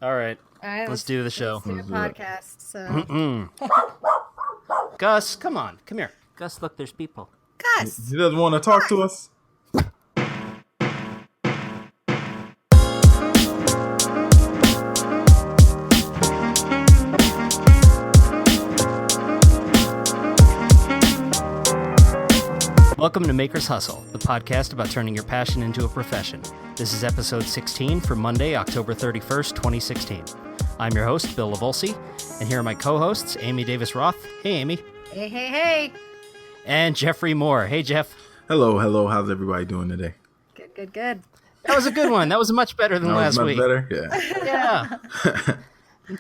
All right. All right, Let's do the show. Let's do a podcast. So, Gus, come on. Come here. Gus, look, there's people. Gus, He doesn't want to talk to us. Welcome to Maker's Hustle, the podcast about turning your passion into a profession. This is episode 16 for Monday, October 31st, 2016. I'm your host, Bill Lavolsi, and here are my co-hosts, Amy Davis-Roth. Hey, Amy. hey, hey, hey. And Jeffrey Moore. Hey, Jeff. Hello, hello. How's everybody doing today? Good, good, good. That was a good one. That was much better than last week. Better? Yeah. Yeah.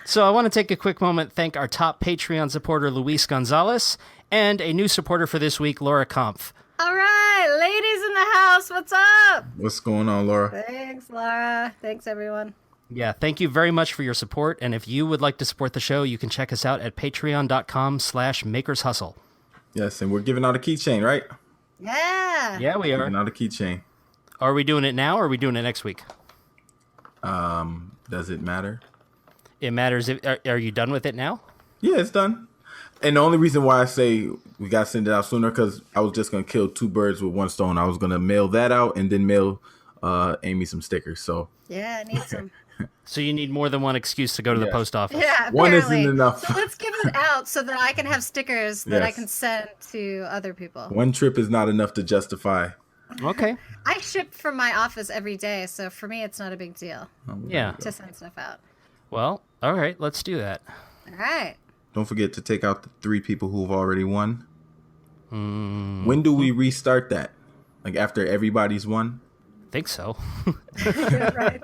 So I want to take a quick moment, thank our top Patreon supporter, Luis Gonzalez, and a new supporter for this week, Laura Kampf. All right, ladies in the house, what's up? What's going on, Laura? Thanks, Laura. Thanks, everyone. Yeah, thank you very much for your support, and if you would like to support the show, you can check us out at patreon.com/makershustle. Yes, and we're giving out a keychain, right? Yeah. Yeah, we are. Giving out a keychain. Are we doing it now, or are we doing it next week? Does it matter? It matters. Are you done with it now? Yeah, it's done. And the only reason why I say we got to send it out sooner, because I was just going to kill two birds with one stone. I was going to mail that out and then mail Amy some stickers. So Yeah, I need some. So you need more than one excuse to go to the Yes. post office. Yeah, One apparently. isn't enough. So let's give it out so that I can have stickers that I Yes. can send to other people. one trip is not enough to justify. Okay. I ship from my office every day, so for me, it's not a big deal Yeah. to send stuff out. Well, all right. Let's do that. All right. Don't forget to take out the 3 people who've already won. When do we restart that? Like after everybody's won? Think so. Yeah, right.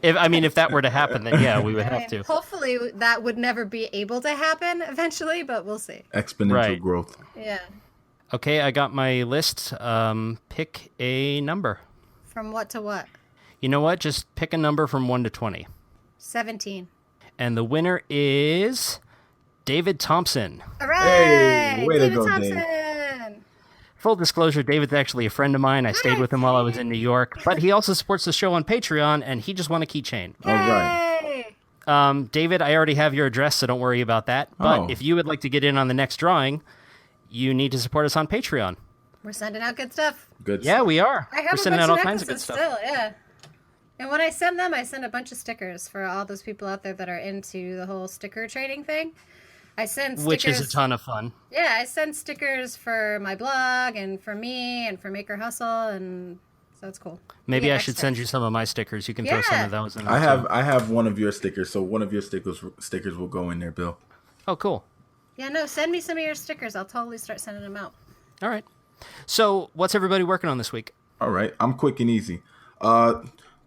If that were to happen, then yeah, we would have to. Hopefully, that would never be able to happen eventually, but we'll see. Exponential Right. growth. Yeah. Okay, I got my list. Pick a number. From what to what? You know what? Just pick a number from 1 to 20. 17. And the winner is David Thompson. All right. Hey, way to David go, Thompson. Dave. Full disclosure, David's actually a friend of mine. I stayed with him while I was in New York, but he also supports the show on Patreon, and he just won a keychain. All right. Yay. David, I already have your address, so don't worry about that. But Oh. if you would like to get in on the next drawing, you need to support us on Patreon. We're sending out good stuff. Good. Yeah, we are. I have We're a sending bunch out of all kinds of good necklaces stuff. still, yeah. And when I send them, I send a bunch of stickers for all those people out there that are into the whole sticker trading thing. I send stickers. Which is a ton of fun. Yeah, I send stickers for my blog and for me and for Maker Hustle, and so it's cool. Maybe Yeah, I should extra. send you some of my stickers. You can throw some Yeah. of those in. I there, too. have one of your stickers, so one of your stickers will go in there, Bill. Oh, cool. Yeah, no, send me some of your stickers. I'll totally start sending them out. All right. So, what's everybody working on this week? All right, I'm quick and easy.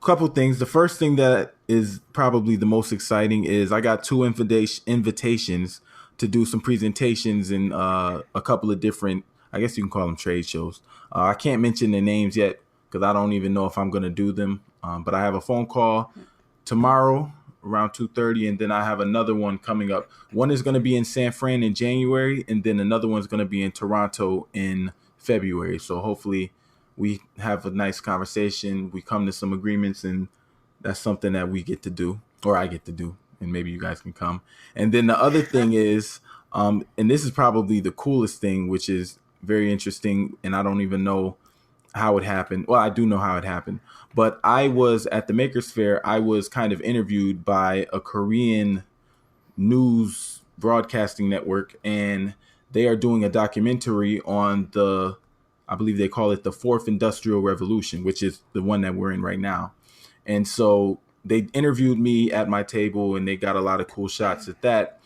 Couple things. The first thing that is probably the most exciting is I got 2 invitations to do some presentations in a couple of different, I guess you can call them trade shows. I can't mention the names yet because I don't even know if I'm going to do them. But I have a phone call tomorrow around 2:30, and then I have another one coming up. One is going to be in San Fran in January, and then another one's going to be in Toronto in February. So hopefully we have a nice conversation. We come to some agreements, and that's something that we get to do, or I get to do, and maybe you guys can come. And then the other thing is, and this is probably the coolest thing, which is very interesting, and I don't even know how it happened. Well, I do know how it happened, but I was at the Makers Fair. I was kind of interviewed by a Korean news broadcasting network, and they are doing a documentary on I believe they call it the 4th Industrial Revolution, which is the one that we're in right now. And so they interviewed me at my table, and they got a lot of cool shots at that.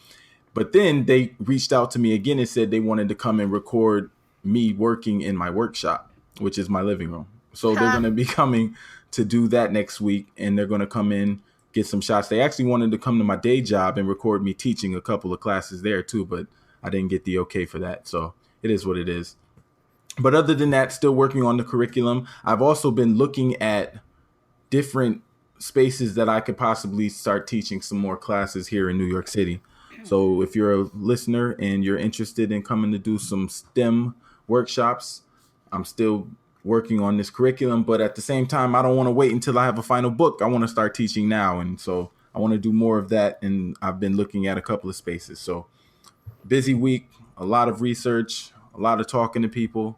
But then they reached out to me again and said they wanted to come and record me working in my workshop, which is my living room. So they're going to be coming to do that next week, and they're going to come in, get some shots. They actually wanted to come to my day job and record me teaching a couple of classes there too, but I didn't get the okay for that. So it is what it is. But other than that, still working on the curriculum. I've also been looking at different spaces that I could possibly start teaching some more classes here in New York City. So if you're a listener and you're interested in coming to do some STEM workshops, I'm still working on this curriculum. But at the same time, I don't want to wait until I have a final book. I want to start teaching now. And so I want to do more of that, and I've been looking at a couple of spaces. So busy week, a lot of research, a lot of talking to people,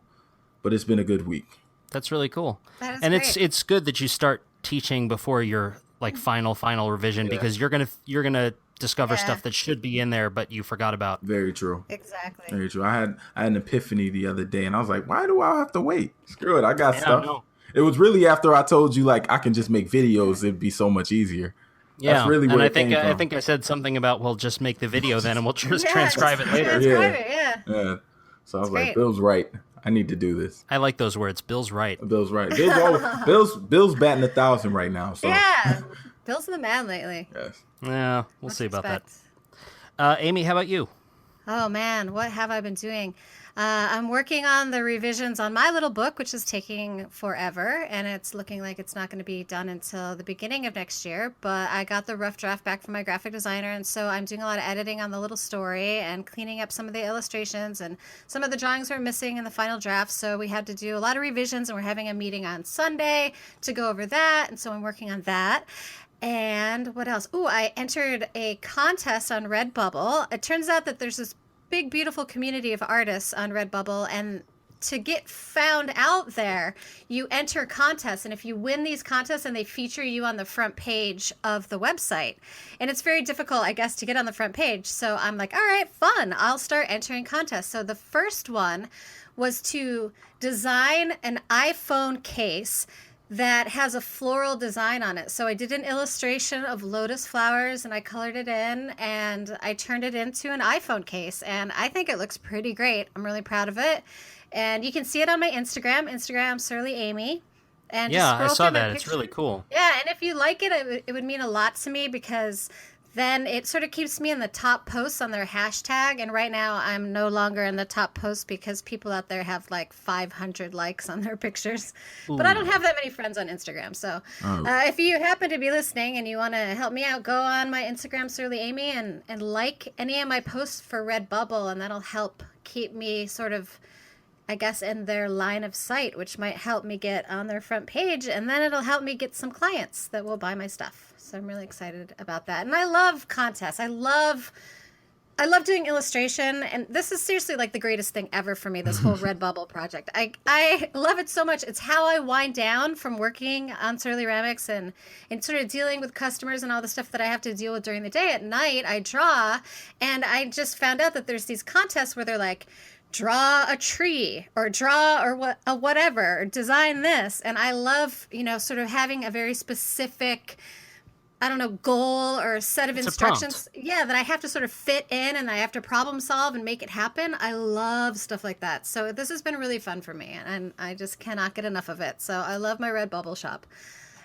but it's been a good week. That's really cool. That is and great. it's good that you start teaching before your like final revision, because you're gonna discover stuff that should be in there but you forgot about. Very true. Exactly. Very true. I had an epiphany the other day, and I was like, why do I have to wait? Screw it, I got stuff. No. It was really after I told you, like, I can just make videos. It'd be so much easier. Yeah, that's really where and it came from. I think I said something about, well, just make the video then, and we'll just transcribe it later. Transcribe it, yeah. So I was like, Bill's right. I need to do this. I like those words. Bill's right. Bill's right. Bill's batting 1,000 right now. So. Yeah. Bill's the man lately. Yes. Yeah, we'll see about that. Amy, how about you? Oh man, what have I been doing? I'm working on the revisions on my little book, which is taking forever, and it's looking like it's not going to be done until the beginning of next year. But I got the rough draft back from my graphic designer, and so I'm doing a lot of editing on the little story and cleaning up some of the illustrations, and some of the drawings were missing in the final draft. So we had to do a lot of revisions, and we're having a meeting on Sunday to go over that. And so I'm working on that. And what else? Oh, I entered a contest on Redbubble. It turns out that there's this big, beautiful community of artists on Redbubble, and to get found out there, you enter contests, and if you win these contests, and they feature you on the front page of the website, and it's very difficult, I guess, to get on the front page. So I'm like, all right, fun, I'll start entering contests. So the first one was to design an iPhone case that has a floral design on it. So I did an illustration of lotus flowers, and I colored it in, and I turned it into an iPhone case, and I think it looks pretty great. I'm really proud of it. And you can see it on my Instagram surly-amy. And just Yeah, I saw that. It's really cool. Yeah, and if you like it, it would mean a lot to me, because then it sort of keeps me in the top posts on their hashtag. And right now I'm no longer in the top posts because people out there have like 500 likes on their pictures. Ooh. But I don't have that many friends on Instagram. So if you happen to be listening and you want to help me out, go on my Instagram, surly-amy, and like any of my posts for Redbubble. And that'll help keep me sort of, I guess, in their line of sight, which might help me get on their front page. And then it'll help me get some clients that will buy my stuff. So I'm really excited about that. And I love contests. I love doing illustration. And this is seriously like the greatest thing ever for me, this whole Redbubble project. I love it so much. It's how I wind down from working on surly-ramics and sort of dealing with customers and all the stuff that I have to deal with during the day. At night, I draw. And I just found out that there's these contests where they're like, draw a tree or draw or whatever, or design this. And I love, sort of having a very specific, I don't know, goal or set of instructions. Yeah, that I have to sort of fit in, and I have to problem solve and make it happen. I love stuff like that. So this has been really fun for me, and I just cannot get enough of it. So I love my Redbubble shop.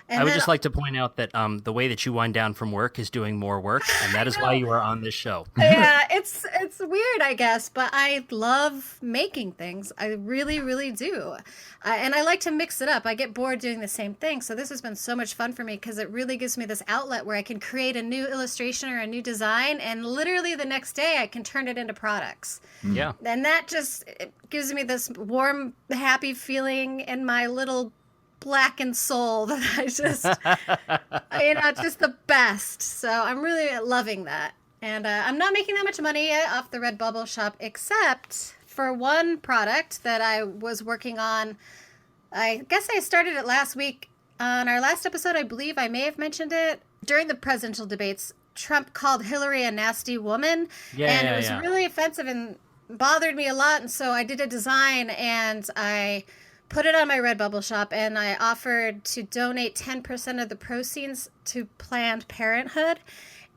And I would just like to point out that the way that you wind down from work is doing more work, and that is why you are on this show. Yeah, it's weird, I guess, but I love making things. I really, really do. And I like to mix it up. I get bored doing the same thing, so this has been so much fun for me because it really gives me this outlet where I can create a new illustration or a new design, and literally the next day I can turn it into products. Yeah. And that just gives me this warm, happy feeling in my little blackened soul that I just, it's just the best. So I'm really loving that. And I'm not making that much money yet off the Redbubble shop, except for one product that I was working on. I guess I started it last week. On our last episode, I believe I may have mentioned it. During the presidential debates, Trump called Hillary a nasty woman. And it was really offensive and bothered me a lot. And so I did a design, and I put it on my Redbubble shop, and I offered to donate 10% of the proceeds to Planned Parenthood.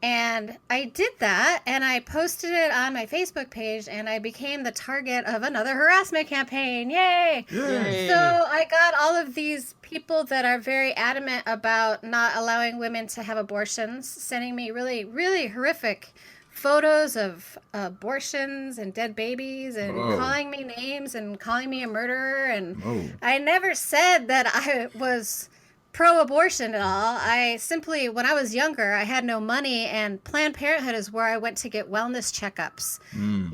And I did that, and I posted it on my Facebook page, and I became the target of another harassment campaign. Yay! Yay. So I got all of these people that are very adamant about not allowing women to have abortions, sending me really, really horrific photos of abortions and dead babies, and calling me names and calling me a murderer. And I never said that I was pro-abortion at all. I simply, when I was younger, I had no money, and Planned Parenthood is where I went to get wellness checkups.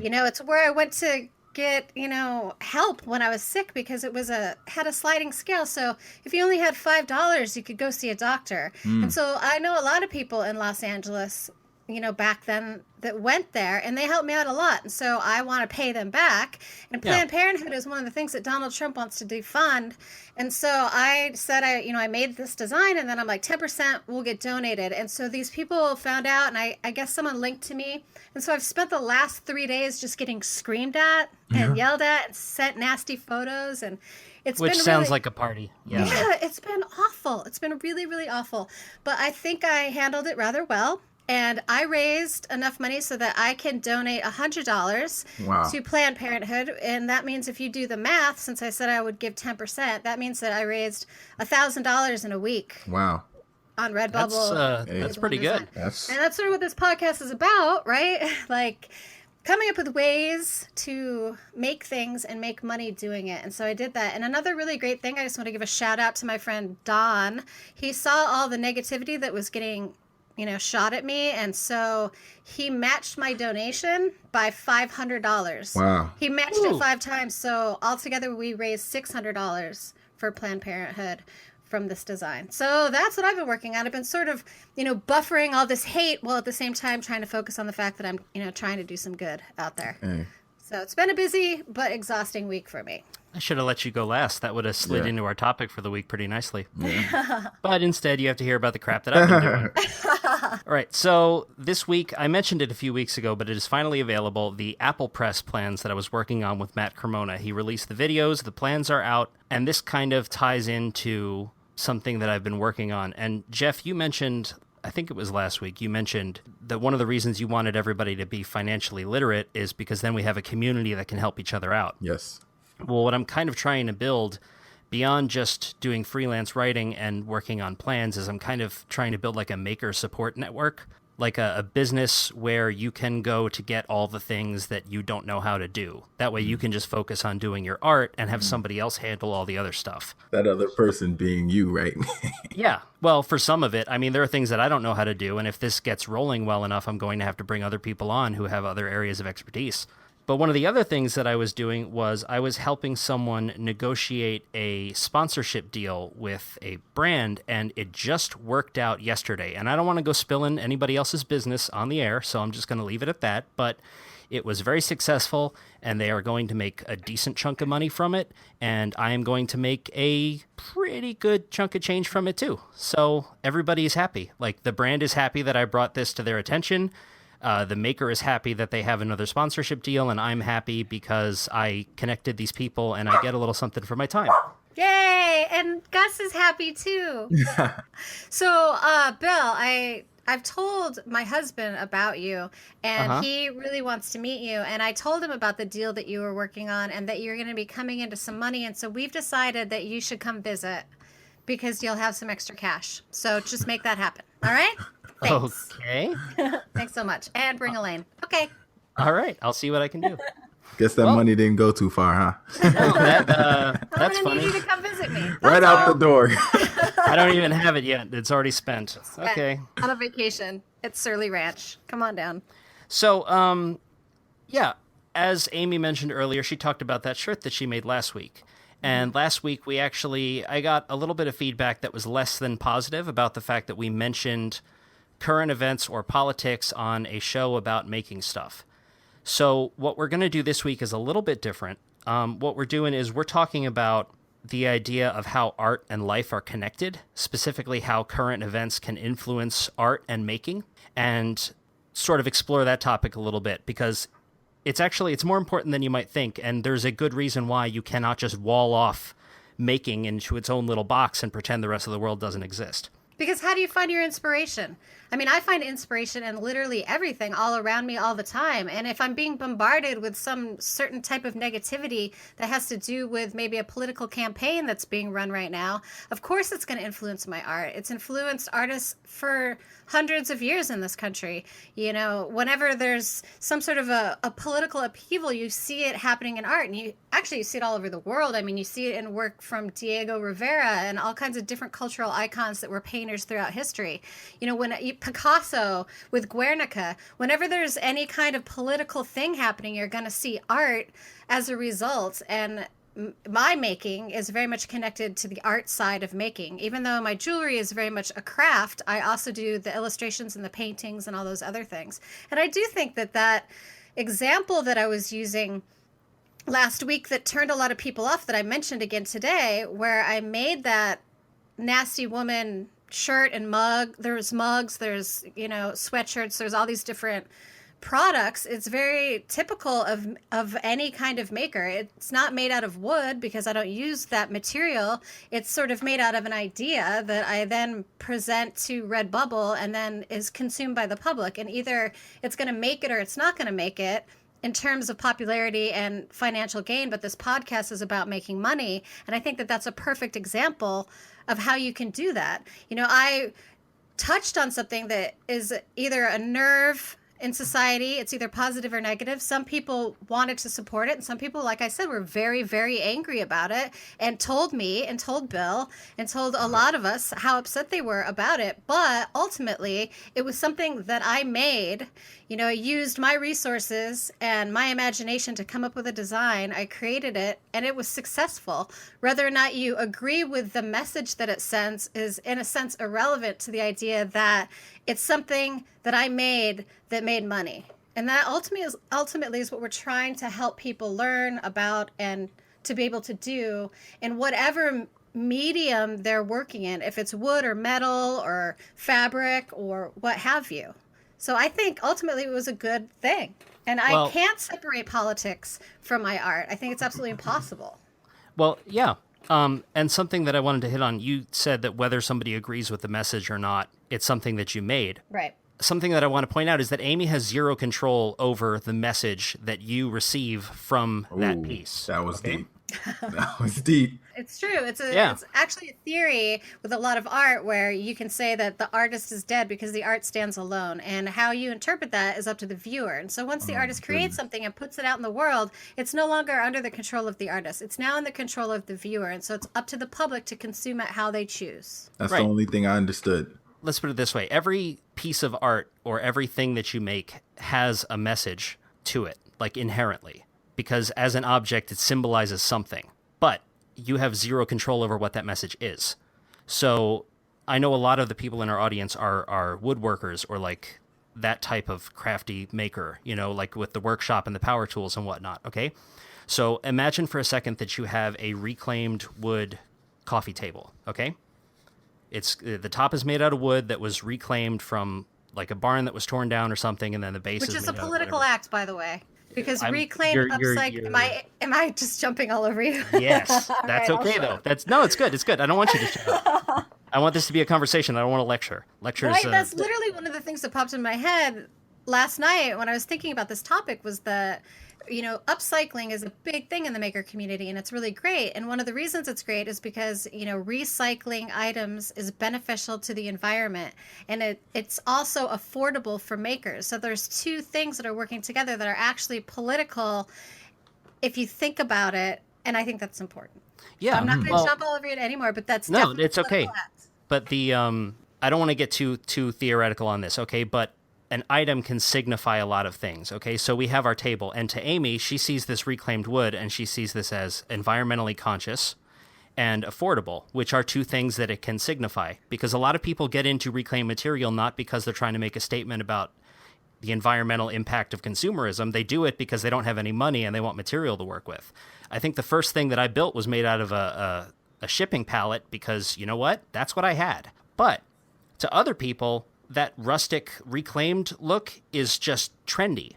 It's where I went to get, help when I was sick because it had a sliding scale. So if you only had $5, you could go see a doctor. And so I know a lot of people in Los Angeles, back then that went there, and they helped me out a lot. And so I want to pay them back. And Planned Parenthood is one of the things that Donald Trump wants to defund. And so I said, I made this design, and then I'm like, 10% will get donated. And so these people found out, and I guess someone linked to me. And so I've spent the last 3 days just getting screamed at and yelled at and sent nasty photos. And Which sounds like a party. Yeah, it's been awful. It's been really, really awful. But I think I handled it rather well. And I raised enough money so that I can donate $100 to Planned Parenthood. And that means if you do the math, since I said I would give 10%, that means that I raised $1,000 in a week. Wow. On Redbubble. That's pretty good. And that's sort of what this podcast is about, right? Like coming up with ways to make things and make money doing it. And so I did that. And another really great thing, I just want to give a shout out to my friend Don. He saw all the negativity that was getting shot at me. And so he matched my donation by $500. Wow. He matched it 5 times. So altogether we raised $600 for Planned Parenthood from this design. So that's what I've been working on. I've been sort of, buffering all this hate while at the same time trying to focus on the fact that I'm, trying to do some good out there. So it's been a busy but exhausting week for me. I should have let you go last. That would have slid into our topic for the week pretty nicely. But instead, you have to hear about the crap that I've been doing. All right, so this week, I mentioned it a few weeks ago, but it is finally available, the Apple Press plans that I was working on with Matt Cremona. He released the videos, the plans are out, and this kind of ties into something that I've been working on. And Jeff, you mentioned, I think it was last week, you mentioned that one of the reasons you wanted everybody to be financially literate is because then we have a community that can help each other out. Yes. Well, what I'm kind of trying to build beyond just doing freelance writing and working on plans is I'm kind of trying to build like a maker support network, like a business where you can go to get all the things that you don't know how to do. That way you can just focus on doing your art and have somebody else handle all the other stuff. That other person being you, right? Yeah. Well, for some of it, I mean, there are things that I don't know how to do. And if this gets rolling well enough, I'm going to have to bring other people on who have other areas of expertise. But one of the other things that I was doing was I was helping someone negotiate a sponsorship deal with a brand, and it just worked out yesterday. And I don't want to go spilling anybody else's business on the air, so I'm just going to leave it at that. But it was very successful, and they are going to make a decent chunk of money from it, and I am going to make a pretty good chunk of change from it too. So everybody's happy. Like, the brand is happy that I brought this to their attention. The maker is happy that they have another sponsorship deal, and I'm happy because I connected these people and I get a little something for my time. Yay! And Gus is happy too. So, Bill, I've told my husband about you, and he really wants to meet you. And I told him about the deal that you were working on and that you're going to be coming into some money. And so we've decided that you should come visit because you'll have some extra cash. So just make that happen. All right? Thanks. Okay. Thanks so much. And bring Elaine. Okay. All right. I'll see what I can do. Guess that money didn't go too far, huh? That's I'm funny. Need you to come visit me. Right out the door. I don't even have it yet. It's already spent. Okay. On a vacation at Surly Ranch. Come on down. So, yeah, as Amy mentioned earlier, she talked about that shirt that she made last week. And last week, I got a little bit of feedback that was less than positive about the fact that we mentioned current events or politics on a show about making stuff. So what we're going to do this week is a little bit different. What we're doing is we're talking about the idea of how art and life are connected, specifically how current events can influence art and making, and sort of explore that topic a little bit, because it's more important than you might think, and there's a good reason why you cannot just wall off making into its own little box and pretend the rest of the world doesn't exist. Because how do you find your inspiration? I mean, I find inspiration in literally everything all around me all the time. And if I'm being bombarded with some certain type of negativity that has to do with maybe a political campaign that's being run right now, of course it's going to influence my art. It's influenced artists for hundreds of years in this country. You know, whenever there's some sort of a political upheaval, you see it happening in art. And you see it all over the world. I mean, you see it in work from Diego Rivera and all kinds of different cultural icons that were painters throughout history. You know, when Picasso with Guernica. Whenever there's any kind of political thing happening, you're going to see art as a result. And my making is very much connected to the art side of making. Even though my jewelry is very much a craft, I also do the illustrations and the paintings and all those other things. And I do think that example that I was using last week that turned a lot of people off, that I mentioned again today, where I made that nasty woman shirt and mug. There's mugs, there's, sweatshirts, there's all these different products. It's very typical of any kind of maker. It's not made out of wood because I don't use that material. It's sort of made out of an idea that I then present to Redbubble and then is consumed by the public. And either it's going to make it or it's not going to make it in terms of popularity and financial gain. But this podcast is about making money. And I think that that's a perfect example of how you can do that. I touched on something that is either a nerve in society. It's either positive or negative. Some people wanted to support it, and some people, like I said, were very, very angry about it and told me and told Bill and told a lot of us how upset they were about it. But ultimately, it was something that I made. I used my resources and my imagination to come up with a design. I created it, and it was successful. Whether or not you agree with the message that it sends is, in a sense, irrelevant to the idea that it's something that I made that made money. And that ultimately is what we're trying to help people learn about and to be able to do in whatever medium they're working in, if it's wood or metal or fabric or what have you. So I think ultimately it was a good thing. And I can't separate politics from my art. I think it's absolutely impossible. Well, yeah. And something that I wanted to hit on, you said that whether somebody agrees with the message or not, it's something that you made. Right. Something that I want to point out is that Amy has zero control over the message that you receive from that piece. That was deep. That was deep. It's true. It's actually a theory with a lot of art where you can say that the artist is dead because the art stands alone, and how you interpret that is up to the viewer. And so once the artist creates something and puts it out in the world, it's no longer under the control of the artist. It's now in the control of the viewer, and so it's up to the public to consume it how they choose. That's the only thing I understood. Let's put it this way. Every piece of art or everything that you make has a message to it, like inherently, because as an object, it symbolizes something, but you have zero control over what that message is. So I know a lot of the people in our audience are woodworkers or like that type of crafty maker, like with the workshop and the power tools and whatnot. Okay. So imagine for a second that you have a reclaimed wood coffee table. Okay. The top is made out of wood that was reclaimed from like a barn that was torn down or something, and then the base which is a made out of political whatever. act, by the way, because reclaim, upcycle. Am I just jumping all over you? Yes, that's right, okay though. It's good. It's good. I don't want you to jump. I want this to be a conversation. I don't want to lecture. Lectures. Right. That's literally one of the things that popped in my head last night when I was thinking about this topic was that, upcycling is a big thing in the maker community, and it's really great. And one of the reasons it's great is because, recycling items is beneficial to the environment, and it's also affordable for makers. So there's two things that are working together that are actually political if you think about it, and I think that's important. Yeah. So I'm not going to jump all over it anymore, but that's definitely it's okay. act. But the I don't want to get too theoretical on this, okay? But an item can signify a lot of things, okay? So we have our table, and to Amy, she sees this reclaimed wood, and she sees this as environmentally conscious and affordable, which are two things that it can signify. Because a lot of people get into reclaimed material not because they're trying to make a statement about the environmental impact of consumerism. They do it because they don't have any money and they want material to work with. I think the first thing that I built was made out of a shipping pallet because, you know what? That's what I had. But to other people, that rustic reclaimed look is just trendy.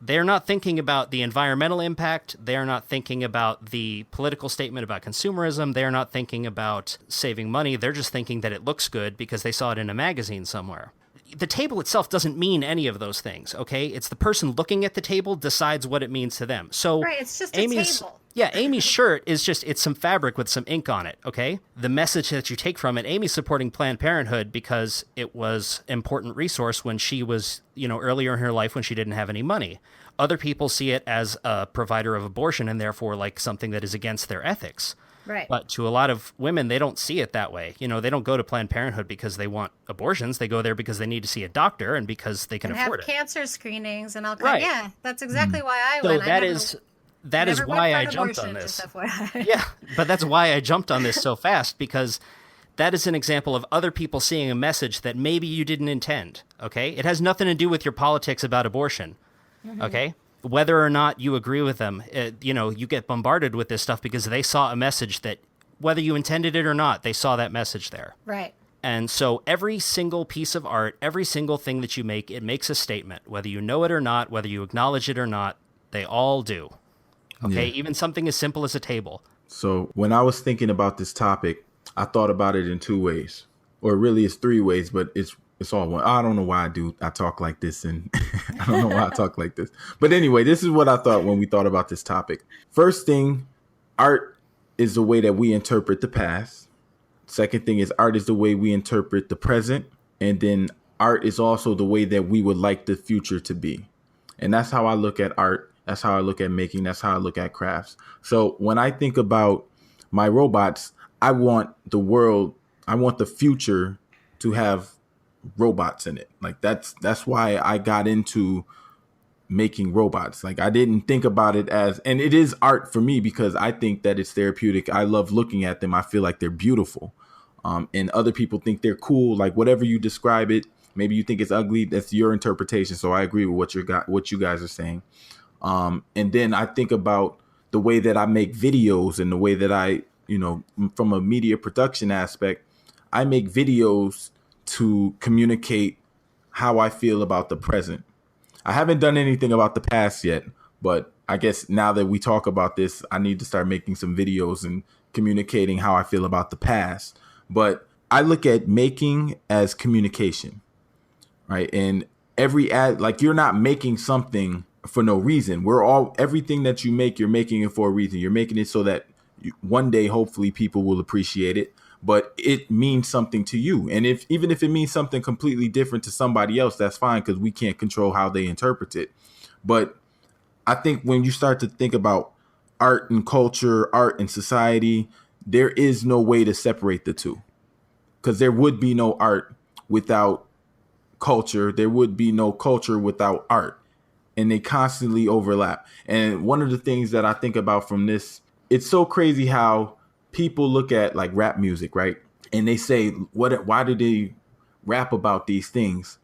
They're not thinking about the environmental impact. They're not thinking about the political statement about consumerism. They're not thinking about saving money. They're just thinking that it looks good because they saw it in a magazine somewhere. The table itself doesn't mean any of those things, okay? It's the person looking at the table decides what it means to them. So right, it's just a table. Yeah, Amy's shirt is it's some fabric with some ink on it, okay? The message that you take from it, Amy's supporting Planned Parenthood because it was an important resource when she was, earlier in her life when she didn't have any money. Other people see it as a provider of abortion and therefore like something that is against their ethics. Right. But to a lot of women, they don't see it that way. They don't go to Planned Parenthood because they want abortions. They go there because they need to see a doctor and because they can afford it. Have cancer screenings and all kinds. Right. Yeah, that's exactly why I So went. that is why I jumped on this. Yeah, but that's why I jumped on this so fast, because that is an example of other people seeing a message that maybe you didn't intend, okay? It has nothing to do with your politics about abortion, okay? Whether or not you agree with them, you get bombarded with this stuff because they saw a message that, whether you intended it or not, they saw that message there. Right. And so every single piece of art, every single thing that you make, it makes a statement. Whether you know it or not, whether you acknowledge it or not, they all do. Okay, even something as simple as a table. So when I was thinking about this topic, I thought about it in two ways, or really it's three ways, but it's all one. I don't know why I talk like this, and I don't know why I talk like this. But anyway, this is what I thought when we thought about this topic. First thing, art is the way that we interpret the past. Second thing is art is the way we interpret the present. And then art is also the way that we would like the future to be. And that's how I look at art. That's how I look at making. That's how I look at crafts. So when I think about my robots, I want the future to have robots in it. Like that's why I got into making robots. Like I didn't think about it and it is art for me because I think that it's therapeutic. I love looking at them. I feel like they're beautiful. And other people think they're cool. Like whatever you describe it, maybe you think it's ugly. That's your interpretation. So I agree with what you guys are saying. And then I think about the way that I make videos and the way that I, from a media production aspect, I make videos to communicate how I feel about the present. I haven't done anything about the past yet, but I guess now that we talk about this, I need to start making some videos and communicating how I feel about the past. But I look at making as communication, right? And you're not making something for no reason. Everything that you make, you're making it for a reason. You're making it so that one day, hopefully people will appreciate it, but it means something to you. And even if it means something completely different to somebody else, that's fine, because we can't control how they interpret it. But I think when you start to think about art and culture, art and society, there is no way to separate the two, because there would be no art without culture. There would be no culture without art. And they constantly overlap. And one of the things that I think about from this, it's so crazy how people look at like rap music, right? And they say, why do they rap about these things?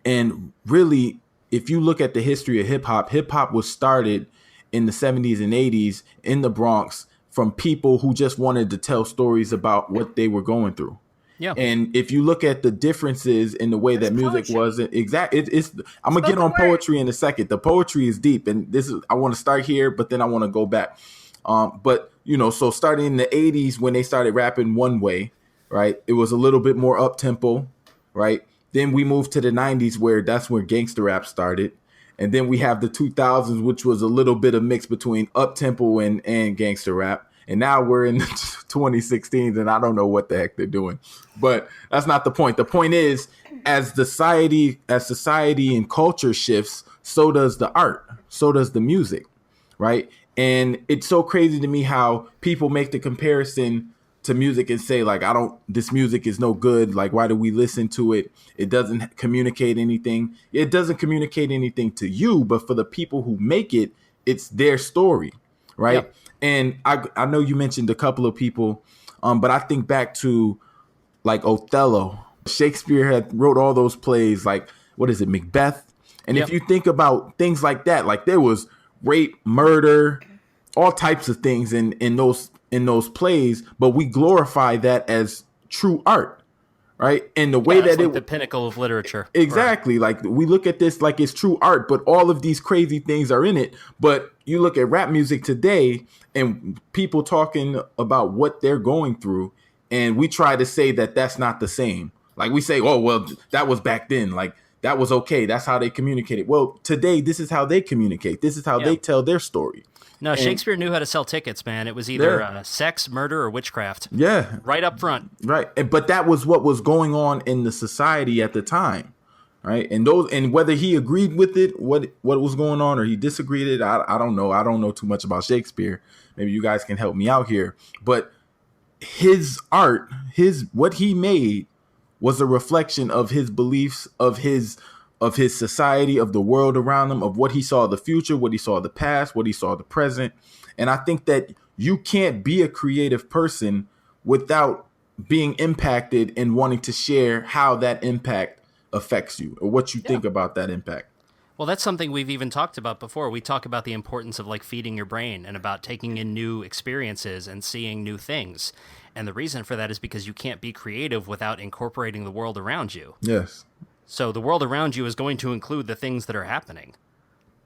And really, if you look at the history of hip hop was started in the 70s and 80s in the Bronx from people who just wanted to tell stories about what they were going through. Yeah. And if you look at the differences in the way that music was, I'm gonna get on poetry in a second. The poetry is deep, and I want to start here, but then I want to go back. But so starting in the 80s when they started rapping one way, right? It was a little bit more up tempo, right? Then we moved to the 90s that's where gangster rap started, and then we have the 2000s, which was a little bit of mix between up tempo and gangster rap. And now we're in the 2016s, and I don't know what the heck they're doing. But that's not the point. The point is, as society and culture shifts, so does the art, so does the music, right? And it's so crazy to me how people make the comparison to music and say, like, this music is no good. Like, why do we listen to it? It doesn't communicate anything. It doesn't communicate anything to you, but for the people who make it, it's their story, right? Yep. And I know you mentioned a couple of people, but I think back to like Othello. Shakespeare wrote all those plays, like, what is it, Macbeth? And if you think about things like that, like there was rape, murder, all types of things in those plays, but we glorify that as true art, right? And the way that like the pinnacle of literature. Exactly. Right. Like we look at this like it's true art, but all of these crazy things are in it. But you look at rap music today and people talking about what they're going through, and we try to say that that's not the same. Like we say, oh, well, that was back then. Like that was okay. That's how they communicated. Well, today, this is how they communicate. This is how they tell their story. No, Shakespeare knew how to sell tickets, man. It was either sex, murder, or witchcraft. Yeah. Right up front. Right. But that was what was going on in the society at the time. Right. And whether he agreed with it, what was going on, or he disagreed it, I don't know. I don't know too much about Shakespeare. Maybe you guys can help me out here. But his art, what he made was a reflection of his beliefs, of his society, of the world around him, of what he saw the future, what he saw the past, what he saw the present. And I think that you can't be a creative person without being impacted and wanting to share how that impact affects you or what you think about that impact. Well, that's something we've even talked about before. We talk about the importance of like feeding your brain and about taking in new experiences and seeing new things. And the reason for that is because you can't be creative without incorporating the world around you. Yes. So the world around you is going to include the things that are happening.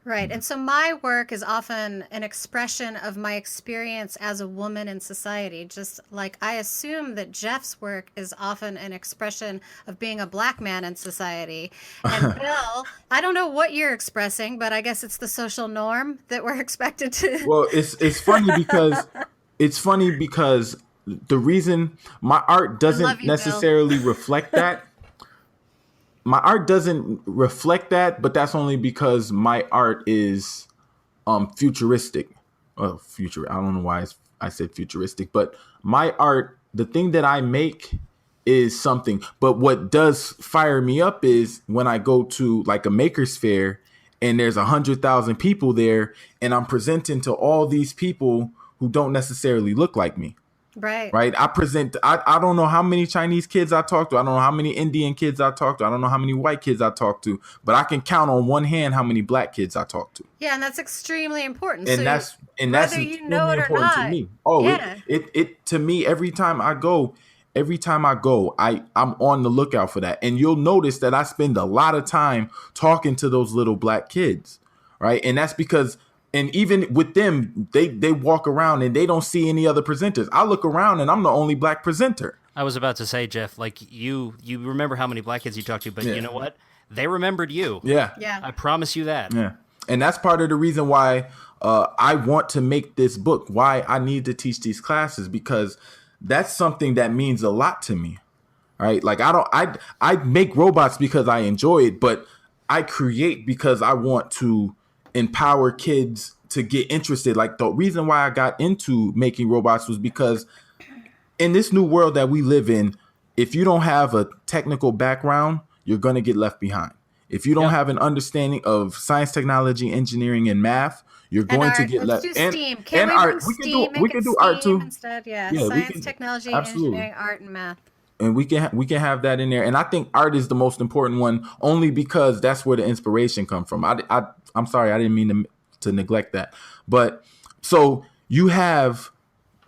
Right. And so my work is often an expression of my experience as a woman in society. Just like I assume that Jeff's work is often an expression of being a black man in society. And Bill, I don't know what you're expressing, but I guess it's the social norm that we're expected to. Well, it's funny because the reason my art doesn't necessarily reflect that. My art doesn't reflect that, but that's only because my art is futuristic. I don't know why I said futuristic, but my art, the thing that I make is something. But what does fire me up is when I go to like a maker's fair and there's 100,000 people there and I'm presenting to all these people who don't necessarily look like me. Right. I don't know how many Chinese kids I talk to. I don't know how many Indian kids I talk to. I don't know how many white kids I talk to, but I can count on one hand how many black kids I talk to. Yeah, and that's extremely important. And So that's whether you know it or important not. to me. Oh, yeah. it to me every time I go, I'm on the lookout for that. And you'll notice that I spend a lot of time talking to those little black kids, right? And that's because and even with them, they walk around and they don't see any other presenters. I look around and I'm the only black presenter. I was about to say, Jeff, like you remember how many black kids you talked to, but you know what? They remembered you. Yeah. Yeah. I promise you that. Yeah. And that's part of the reason why I want to make this book, why I need to teach these classes, because that's something that means a lot to me. Right? Like I make robots because I enjoy it, but I create because I want to empower kids to get interested. Like the reason why I got into making robots was because in this new world that we live in, if you don't have a technical background, you're going to get left behind. If you don't have an understanding of science, technology, engineering, and math, you're going to get left. Let's do STEAM. And art. We can do art too. Instead, science, technology, engineering, art, and math. And we can have that in there. And I think art is the most important one, only because that's where the inspiration comes from. I'm sorry, I didn't mean to neglect that. But so you have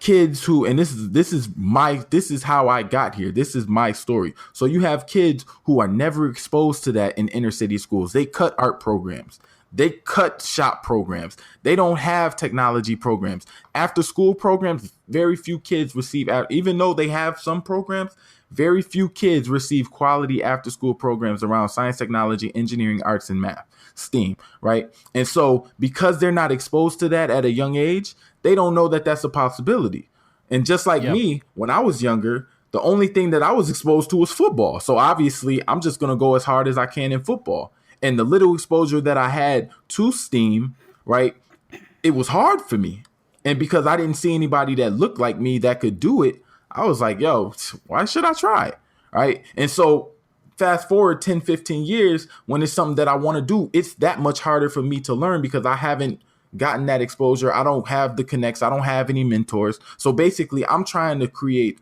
kids who, and this is how I got here. This is my story. So you have kids who are never exposed to that in inner city schools. They cut art programs. They cut shop programs. They don't have technology programs. After school programs, very few kids receive, even though they have some programs, very few kids receive quality after school programs around science, technology, engineering, arts, and math, STEAM, right? And so because they're not exposed to that at a young age, they don't know that that's a possibility. And just like me, when I was younger, the only thing that I was exposed to was football. So obviously, I'm just going to go as hard as I can in football. And the little exposure that I had to STEAM, right, it was hard for me. And because I didn't see anybody that looked like me that could do it, I was like, yo, why should I try? Right. And so fast forward 10, 15 years, when it's something that I want to do, it's that much harder for me to learn because I haven't gotten that exposure. I don't have the connects. I don't have any mentors. So basically, I'm trying to create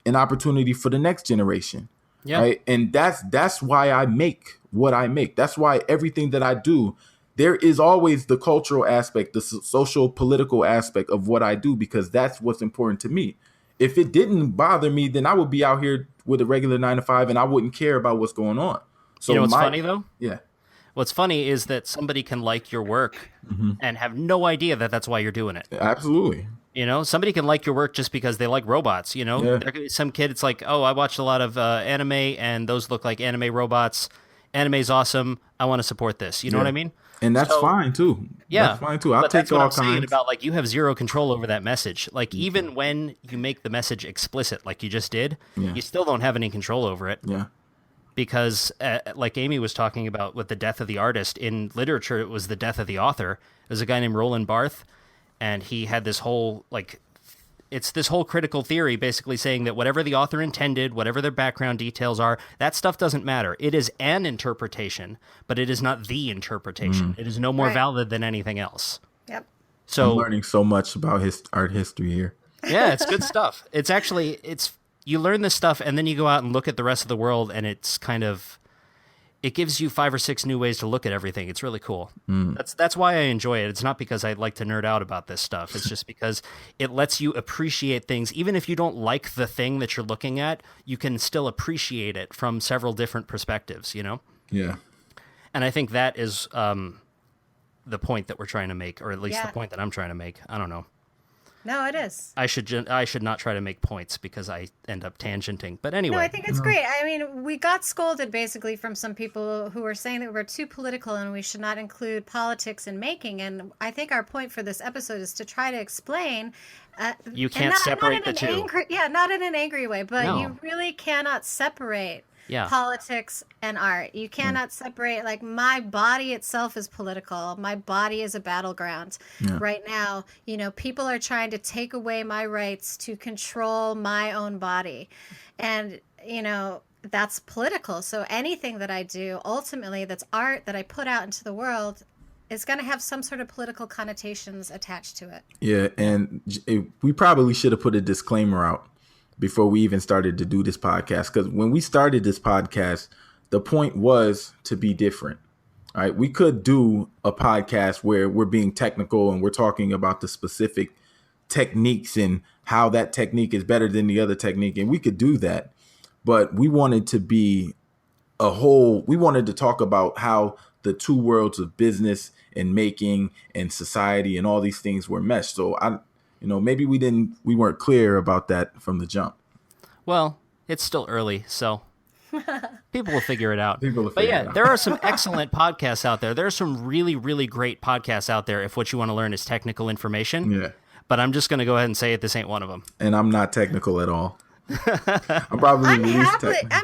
an opportunity for the next generation. Yeah. Right. And that's why I make what I make. That's why everything that I do, there is always the cultural aspect, the social, political aspect of what I do, because that's what's important to me. If it didn't bother me, then I would be out here with a regular 9-to-5 and I wouldn't care about what's going on. So you know what's funny, though? Yeah. What's funny is that somebody can like your work and have no idea that that's why you're doing it. Absolutely. You know, somebody can like your work just because they like robots, you know? Yeah. Some kid, it's like, oh, I watched a lot of anime and those look like anime robots. Anime's awesome. I want to support this. You know what I mean? And that's fine too. Yeah, that's fine too. I'll take all kinds. Saying about like you have zero control over that message. Like even when you make the message explicit, like you just did, you still don't have any control over it. Yeah. Because like Amy was talking about with the death of the artist, in literature it was the death of the author. There's a guy named Roland Barthes, and he had this whole like it's this whole critical theory basically saying that whatever the author intended, whatever their background details are, that stuff doesn't matter. It is an interpretation, but it is not the interpretation. It is no more valid than anything else. Yep. So I'm learning so much about art history here. Yeah, it's good stuff. It's actually, you learn this stuff and then you go out and look at the rest of the world, and it's kind of, it gives you 5 or 6 new ways to look at everything. It's really cool. That's why I enjoy it. It's not because I like to nerd out about this stuff. It's just because it lets you appreciate things. Even if you don't like the thing that you're looking at, you can still appreciate it from several different perspectives, you know? Yeah. And I think that is the point that we're trying to make, or at least the point that I'm trying to make. I don't know. No, it is. I should not try to make points because I end up tangenting. But anyway. No, I think it's great. I mean, we got scolded basically from some people who were saying that we're too political and we should not include politics in making. And I think our point for this episode is to try to explain. You can't separate the two. Not in an angry way, but No. you really cannot separate politics and art. You cannot separate, like, my body itself is political. My body is a battleground. Right now, you know, people are trying to take away my rights to control my own body. And, you know, that's political. So anything that I do, ultimately, that's art that I put out into the world, is going to have some sort of political connotations attached to it. Yeah, and we probably should have put a disclaimer out before we even started to do this podcast. Because when we started this podcast, the point was to be different. All right. We could do a podcast where we're being technical and we're talking about the specific techniques and how that technique is better than the other technique. And we could do that. But we wanted to be we wanted to talk about how the two worlds of business and making and society and all these things were meshed. So maybe we weren't clear about that from the jump. Well, it's still early, so people will figure it out. There are some excellent podcasts out there. There are some really, really great podcasts out there if what you want to learn is technical information. Yeah. But I'm just going to go ahead and say it. This ain't one of them. And I'm not technical at all. I'm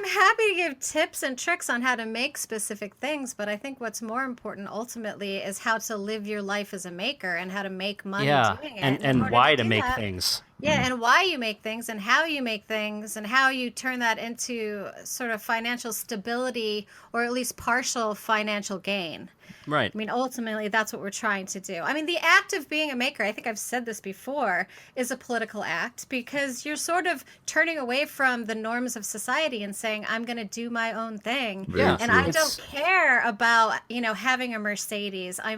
happy to give tips and tricks on how to make specific things, but I think what's more important ultimately is how to live your life as a maker and how to make money doing it. And why to make things. Yeah, and why you make things and how you make things and how you turn that into sort of financial stability or at least partial financial gain. Right. I mean, ultimately, that's what we're trying to do. I mean, the act of being a maker, I think I've said this before, is a political act because you're sort of turning away from the norms of society and saying, I'm going to do my own thing. Yeah, and I don't care about, having a Mercedes. I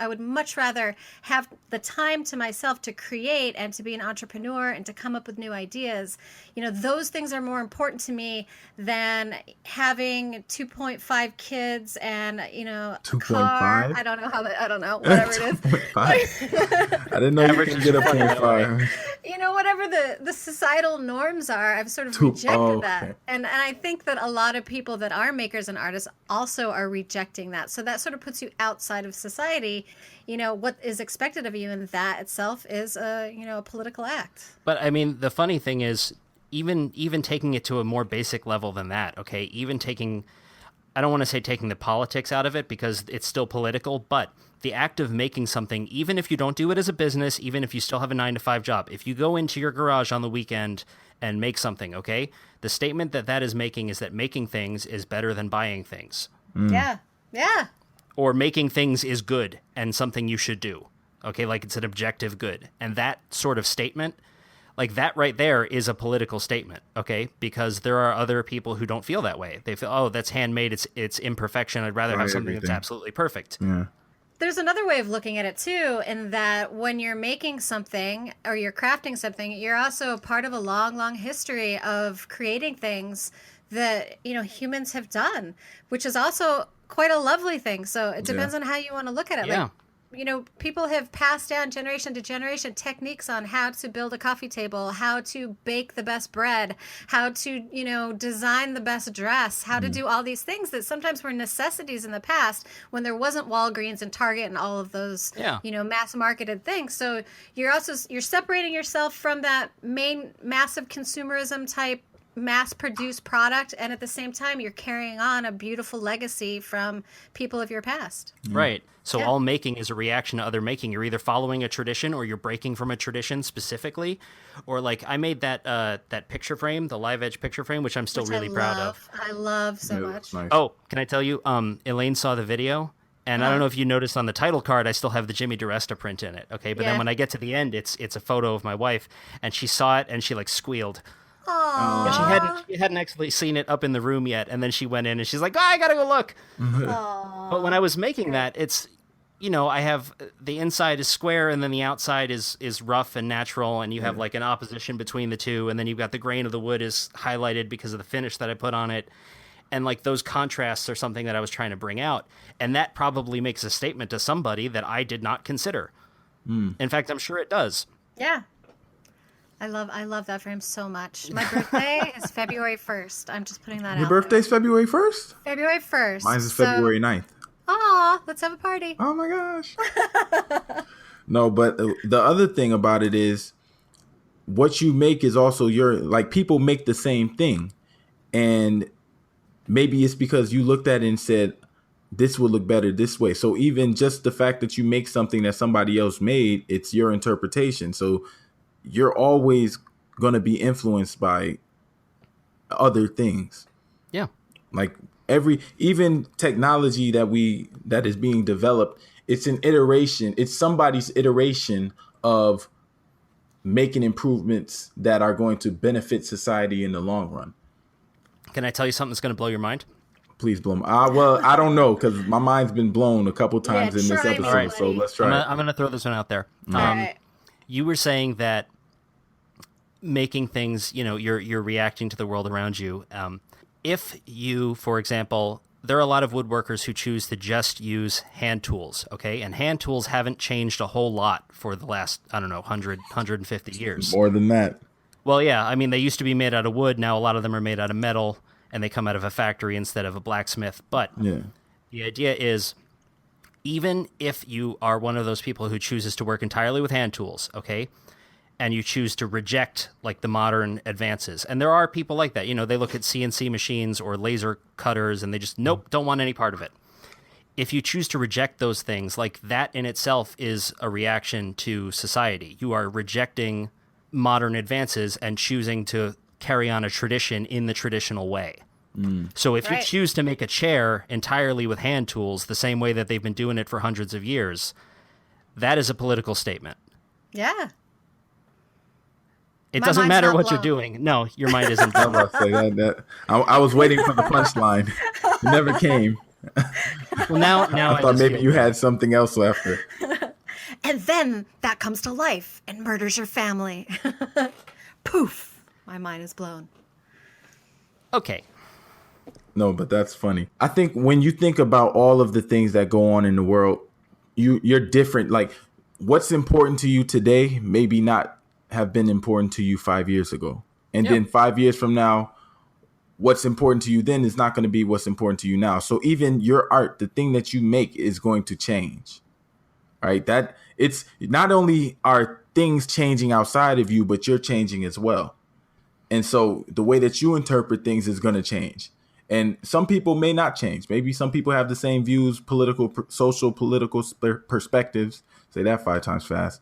would much rather have the time to myself to create and to be an entrepreneur and to come up with new ideas. Those things are more important to me than having 2.5 kids and, a car. I don't know, whatever it is. I didn't know you could get a 0.5. Whatever the societal norms are, I've sort of rejected that. And I think that a lot of people that are makers and artists also are rejecting that. So that sort of puts you outside of society. What is expected of you, and that itself is a political act. But I mean, the funny thing is, even taking it to a more basic level than that, okay, I don't want to say taking the politics out of it because it's still political, but the act of making something, even if you don't do it as a business, even if you still have a 9-to-5 job, if you go into your garage on the weekend and make something, okay, the statement that is making is that making things is better than buying things. Yeah. Or making things is good and something you should do, okay, like it's an objective good. And that sort of statement, like that right there is a political statement, okay? Because there are other people who don't feel that way. They feel, oh, that's handmade, it's imperfection. I'd rather have something that's absolutely perfect. Yeah. There's another way of looking at it too, in that when you're making something or you're crafting something, you're also a part of a long, long history of creating things that, humans have done, which is also quite a lovely thing. So it depends on how you want to look at it. Yeah. People have passed down generation to generation techniques on how to build a coffee table, how to bake the best bread, how to, design the best dress, how to do all these things that sometimes were necessities in the past when there wasn't Walgreens and Target and all of those, mass marketed things. So you're separating yourself from that main massive consumerism type mass-produced product, and at the same time, you're carrying on a beautiful legacy from people of your past. Right. So Yeah. all making is a reaction to other making. You're either following a tradition or you're breaking from a tradition specifically. Or like I made that picture frame, the live edge picture frame, which I'm still Which really proud of. I love so Yeah, much. that's nice. Oh, can I tell you? Elaine saw the video, and I don't know if you noticed on the title card, I still have the Jimmy DiResta print in it. Okay, but then Yeah. when I get to the end, it's a photo of my wife, and she saw it and she like squealed. Aww. Yeah, she hadn't actually seen it up in the room yet, and then she went in and she's like, "Oh, I gotta go look." But when I was making that, it's I have the inside is square and then the outside is rough and natural, and you have like an opposition between the two, and then you've got the grain of the wood is highlighted because of the finish that I put on it. And like those contrasts are something that I was trying to bring out. And that probably makes a statement to somebody that I did not consider. In fact, I'm sure it does. Yeah. I love that for him so much. My birthday is February 1st. I'm just putting that Your out birthday's February 1st? there. February 1st. Mine's is February 9th. Aw, let's have a party. Oh my gosh. No, but the other thing about it is what you make is also like people make the same thing. And maybe it's because you looked at it and said, this will look better this way. So even just the fact that you make something that somebody else made, it's your interpretation. So you're always going to be influenced by other things. Yeah. Like even technology that is being developed, it's an iteration. It's somebody's iteration of making improvements that are going to benefit society in the long run. Can I tell you something that's going to blow your mind? Please blow me. Well, I don't know, because my mind's been blown a couple times in this try me, episode. buddy. So let's try it. I'm going to throw this one out there. All right. You were saying that making things, you're reacting to the world around you. If you, for example, there are a lot of woodworkers who choose to just use hand tools, okay? And hand tools haven't changed a whole lot for the last, 150 years. More than that. Well, yeah, I mean, they used to be made out of wood. Now a lot of them are made out of metal, and they come out of a factory instead of a blacksmith. But Yeah. the idea is, even if you are one of those people who chooses to work entirely with hand tools, okay, and you choose to reject like the modern advances, and there are people like that, they look at CNC machines or laser cutters and they just, nope, don't want any part of it. If you choose to reject those things, like that in itself is a reaction to society. You are rejecting modern advances and choosing to carry on a tradition in the traditional way. So if you Right. choose to make a chair entirely with hand tools, the same way that they've been doing it for hundreds of years, that is a political statement. Yeah. It My doesn't mind's matter not what you're blown. doing. No, your mind isn't I was blown. about to say that. I was waiting for the punchline. It never came. Well, now I thought just maybe feel you bad. had something else after. And then that comes to life and murders your family. Poof. My mind is blown. Okay. No, but that's funny. I think when you think about all of the things that go on in the world, you're different. Like what's important to you today maybe not have been important to you 5 years ago. And then 5 years from now, what's important to you then is not going to be what's important to you now. So even your art, the thing that you make is going to change. Right? That it's not only are things changing outside of you, but you're changing as well. And so the way that you interpret things is going to change. And some people may not change. Maybe some people have the same views, social, political perspectives. Say that 5 times fast.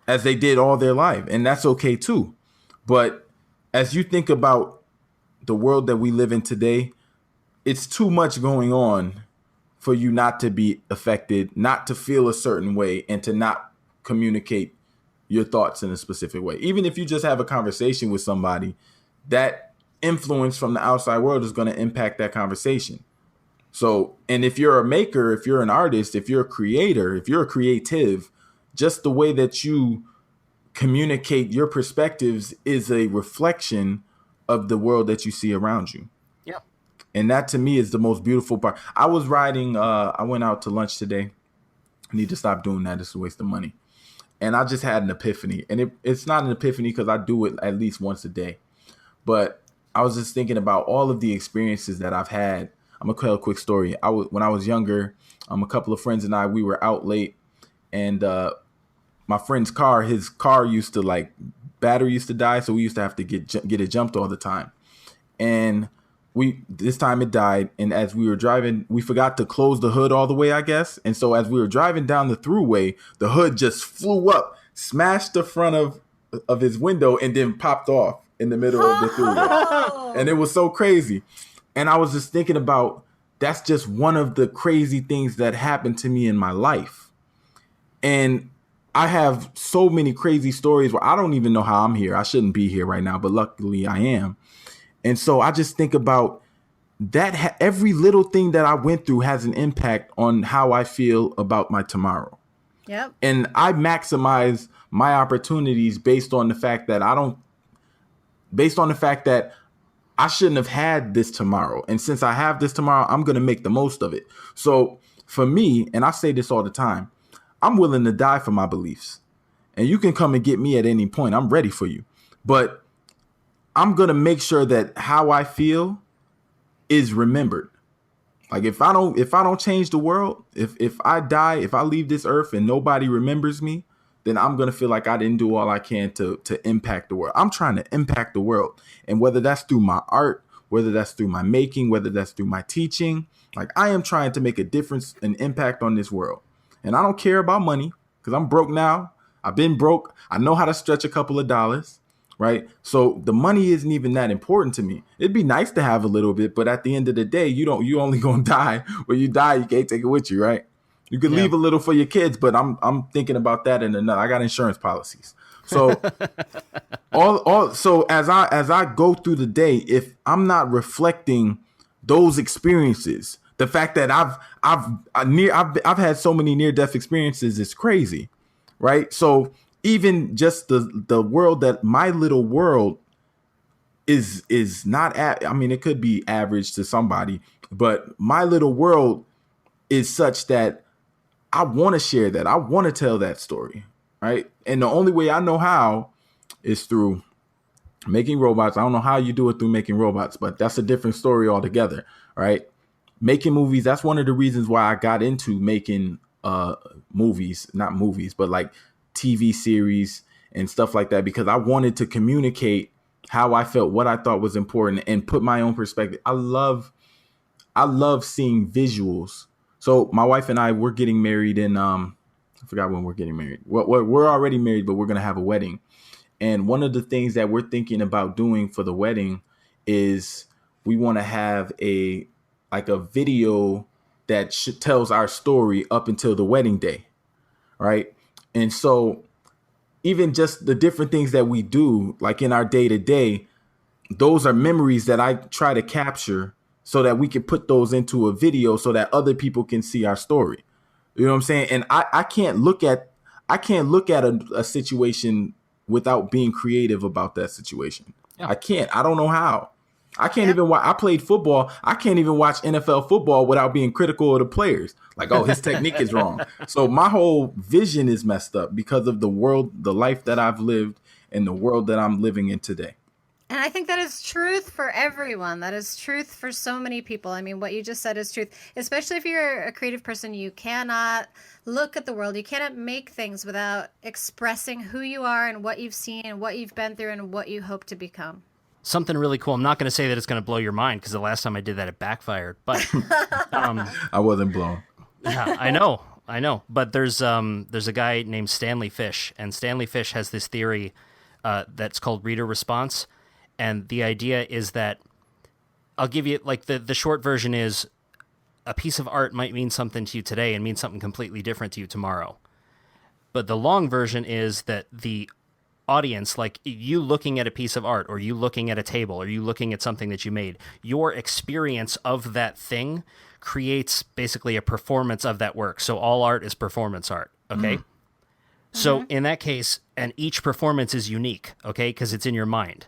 As they did all their life. And that's okay too. But as you think about the world that we live in today, it's too much going on for you not to be affected, not to feel a certain way, and to not communicate your thoughts in a specific way. Even if you just have a conversation with somebody, that influence from the outside world is going to impact that conversation. So, and if you're a maker, if you're an artist, if you're a creator, if you're a creative, just the way that you communicate your perspectives is a reflection of the world that you see around you. Yeah. And that to me is the most beautiful part. I was riding, I went out to lunch today. I need to stop doing that. It's a waste of money. And I just had an epiphany. And it's not an epiphany because I do it at least once a day. But I was just thinking about all of the experiences that I've had. I'm going to tell a quick story. When I was younger, a couple of friends and I, we were out late. And my friend's car, his car used to like battery used to die, so we used to have to get it jumped all the time. And this time it died, and as we were driving, we forgot to close the hood all the way, I guess. And so as we were driving down the throughway, the hood just flew up, smashed the front of his window, and then popped off in the middle of the throughway. And it was so crazy. And I was just thinking about, that's just one of the crazy things that happened to me in my life. And I have so many crazy stories where I don't even know how I'm here. I shouldn't be here right now, but luckily I am. And so I just think about that. Every little thing that I went through has an impact on how I feel about my tomorrow. Yep. And I maximize my opportunities based on the fact that I shouldn't have had this tomorrow. And since I have this tomorrow, I'm going to make the most of it. So for me, and I say this all the time, I'm willing to die for my beliefs. And you can come and get me at any point. I'm ready for you. But I'm going to make sure that how I feel is remembered. Like if I don't change the world, if I die, if I leave this earth and nobody remembers me, then I'm going to feel like I didn't do all I can to impact the world. I'm trying to impact the world. And whether that's through my art, whether that's through my making, whether that's through my teaching, like I am trying to make a difference, an impact on this world. And I don't care about money because I'm broke now. I've been broke. I know how to stretch a couple of dollars. Right. So the money isn't even that important to me. It'd be nice to have a little bit, but at the end of the day, you only going to die. When you die, you can't take it with you. Right. You could leave a little for your kids, but I'm thinking about that in another. I got insurance policies. So so as I go through the day, if I'm not reflecting those experiences, the fact that I've had so many near-death experiences is crazy. Right. So even just the world that my little world is not I mean, it could be average to somebody, but my little world is such that I want to share that. I want to tell that story. Right. And the only way I know how is through making robots. I don't know how you do it through making robots, but that's a different story altogether. Right. Making movies. That's one of the reasons why I got into making movies, not movies, but like TV series and stuff like that, because I wanted to communicate how I felt, what I thought was important, and put my own perspective. I love seeing visuals. So my wife and I, we're getting married in I forgot when we're getting married. We're already married, but we're gonna have a wedding. And one of the things that we're thinking about doing for the wedding is we want to have a video that tells our story up until the wedding day, right? And so even just the different things that we do, like in our day to day, those are memories that I try to capture so that we can put those into a video so that other people can see our story. You know what I'm saying? And I can't look at a situation without being creative about that situation. Yeah. I can't. I don't know how. I can't even watch. I played football. I can't even watch NFL football without being critical of the players. Like, oh, his technique is wrong. So my whole vision is messed up because of the world, the life that I've lived, and the world that I'm living in today. And I think that is truth for everyone. That is truth for so many people. I mean, what you just said is truth, especially if you're a creative person. You cannot look at the world. You cannot make things without expressing who you are and what you've seen and what you've been through and what you hope to become. Something really cool. I'm not going to say that it's going to blow your mind because the last time I did that, it backfired. But I wasn't blown. Yeah, I know. But there's a guy named Stanley Fish, and Stanley Fish has this theory that's called reader response. And the idea is that I'll give you like the short version is a piece of art might mean something to you today and mean something completely different to you tomorrow. But the long version is that the audience, like you looking at a piece of art or you looking at a table or you looking at something that you made, your experience of that thing creates basically a performance of that work. So all art is performance art. Okay. Mm-hmm. So in that case, and each performance is unique. Okay. Cause it's in your mind.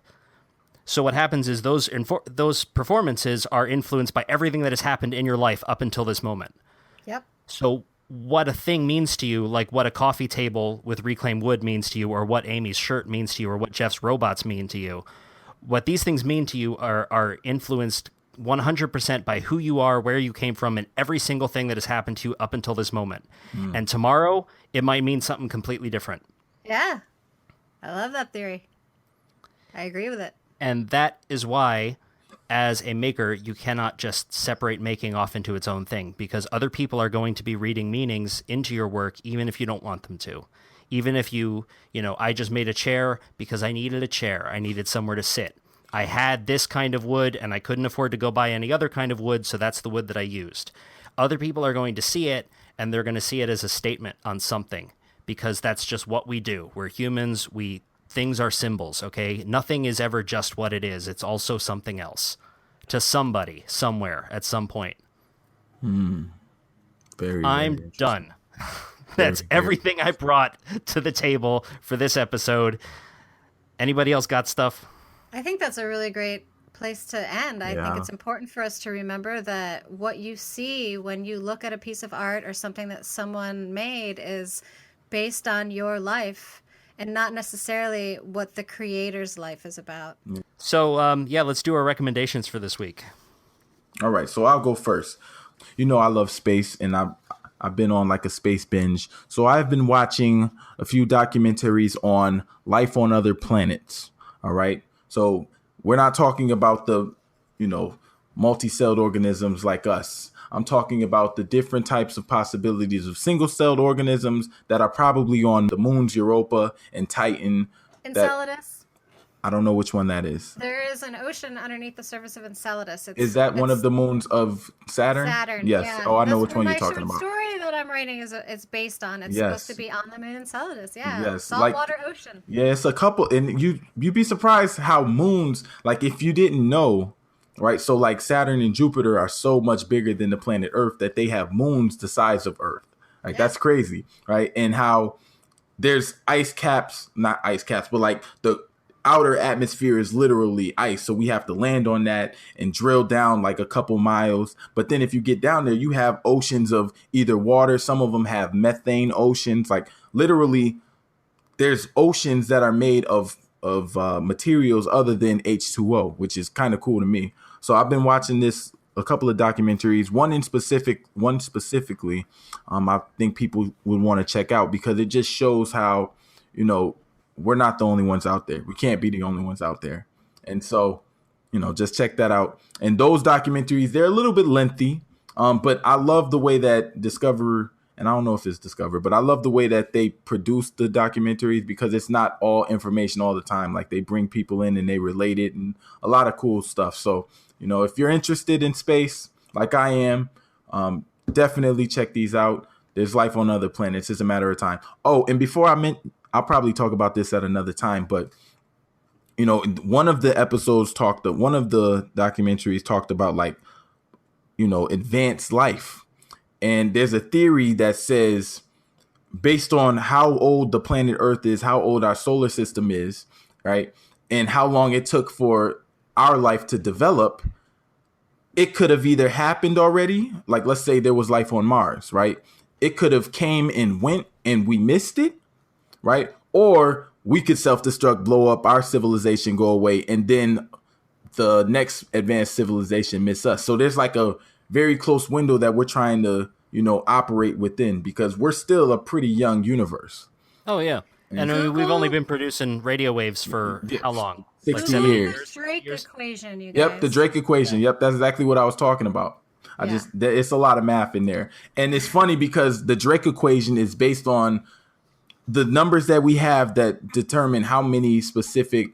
So what happens is those performances are influenced by everything that has happened in your life up until this moment. Yep. So what a thing means to you, like what a coffee table with reclaimed wood means to you, or what Amy's shirt means to you, or what Jeff's robots mean to you, what these things mean to you are influenced 100% by who you are, where you came from, and every single thing that has happened to you up until this moment. Mm. And tomorrow, it might mean something completely different. Yeah. I love that theory. I agree with it. And that is why, as a maker, you cannot just separate making off into its own thing, because other people are going to be reading meanings into your work, even if you don't want them to. Even if I just made a chair because I needed a chair. I needed somewhere to sit. I had this kind of wood and I couldn't afford to go buy any other kind of wood, so that's the wood that I used. Other people are going to see it, and they're going to see it as a statement on something, because that's just what we do. We're humans. Things are symbols, okay? Nothing is ever just what it is. It's also something else to somebody, somewhere, at some point. I'm done. That's everything I brought to the table for this episode. Anybody else got stuff? I think that's a really great place to end. I think it's important for us to remember that what you see when you look at a piece of art or something that someone made is based on your life, and not necessarily what the creator's life is about. So, let's do our recommendations for this week. All right, so I'll go first. I love space, and I've been on like a space binge. So I've been watching a few documentaries on life on other planets. All right, so we're not talking about the, multi-celled organisms like us. I'm talking about the different types of possibilities of single-celled organisms that are probably on the moons Europa and Titan. Enceladus? I don't know which one that is. There is an ocean underneath the surface of Enceladus. Is that one of the moons of Saturn? Saturn, yes. Yeah. Oh, I know which one you're talking about. The story that I'm writing is based on. It's supposed to be on the moon Enceladus. Yeah. Yes. Saltwater ocean. Yeah, it's a couple. And you'd be surprised how moons, like if you didn't know, right? So like Saturn and Jupiter are so much bigger than the planet Earth that they have moons the size of Earth. Like that's crazy, right? And how there's not ice caps, but like the outer atmosphere is literally ice. So we have to land on that and drill down like a couple miles. But then if you get down there, you have oceans of either water. Some of them have methane oceans. Like literally there's oceans that are made of materials other than H2O, which is kind of cool to me. So I've been watching a couple of documentaries, one specifically, I think people would want to check out because it just shows how, we're not the only ones out there. We can't be the only ones out there. And so, just check that out. And those documentaries, they're a little bit lengthy, but I love the way that Discover, and I don't know if it's Discover, but I love the way that they produce the documentaries because it's not all information all the time. Like they bring people in and they relate it and a lot of cool stuff. So, if you're interested in space like I am, definitely check these out. There's life on other planets. It's a matter of time. Oh, and before I'll probably talk about this at another time, but one of the documentaries talked about like, advanced life. And there's a theory that says based on how old the planet Earth is, how old our solar system is, right? And how long it took for our life to develop, it could have either happened already. Like, let's say there was life on Mars, right? It could have came and went and we missed it, right? Or we could self-destruct, blow up, our civilization go away, and then the next advanced civilization miss us. So there's like a very close window that we're trying to, operate within because we're still a pretty young universe. Oh, yeah. And we've only been producing radio waves for how long? 60 years. The Drake equation, you guys. Yep, the Drake equation. Yep, that's exactly what I was talking about. It's a lot of math in there. And it's funny because the Drake equation is based on the numbers that we have that determine how many specific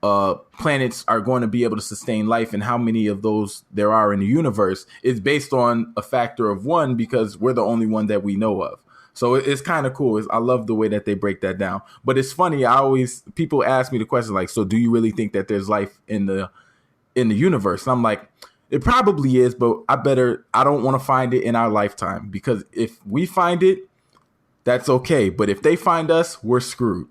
planets are going to be able to sustain life and how many of those there are in the universe is based on a factor of 1 because we're the only one that we know of. So it's kind of cool. I love the way that they break that down. But it's funny. People ask me the question like, so do you really think that there's life in the universe? And I'm like, it probably is, but I don't want to find it in our lifetime because if we find it, that's okay. But if they find us, we're screwed.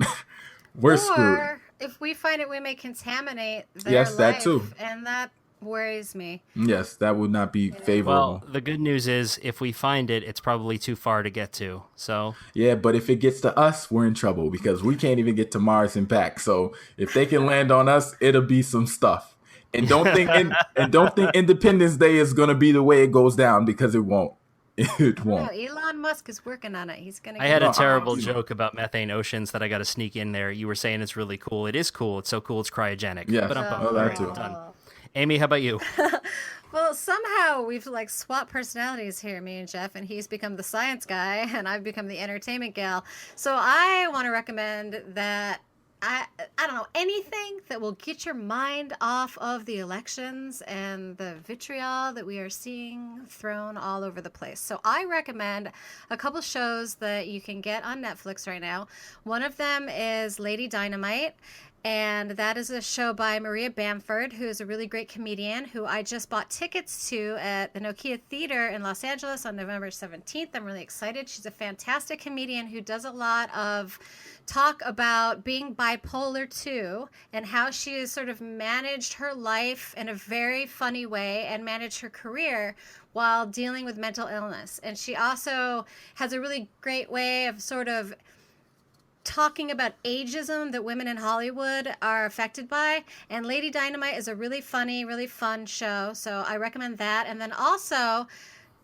Screwed. If we find it, we may contaminate their life. Yes, that too. And that worries me. Yes, that would not be favorable. Well, the good news is if we find it, it's probably too far to get to. So yeah, but if it gets to us, we're in trouble because we can't even get to Mars and back. So if they can land on us, it'll be some stuff. And don't think Independence Day is going to be the way it goes down because it won't. it No, won't. Elon Musk is working on it. He's gonna. I had a get it. terrible joke about methane oceans that I got to sneak in there. You were saying it's really cool. It is cool. It's so cool. It's cryogenic. Yes. But Oh, that too. done. Amy, how about you? Well, somehow we've like swapped personalities here, me and Jeff, and he's become the science guy, and I've become the entertainment gal. So I want to recommend that I don't know, anything that will get your mind off of the elections and the vitriol that we are seeing thrown all over the place. So I recommend a couple shows that you can get on Netflix right now. One of them is Lady Dynamite. And that is a show by Maria Bamford, who is a really great comedian who I just bought tickets to at the Nokia Theater in Los Angeles on November 17th. I'm really excited. She's a fantastic comedian who does a lot of talk about being bipolar too, and how she has sort of managed her life in a very funny way and managed her career while dealing with mental illness. And she also has a really great way of sort of talking about ageism that women in Hollywood are affected by. And Lady Dynamite is a really funny, really fun show. So I recommend that. And then also,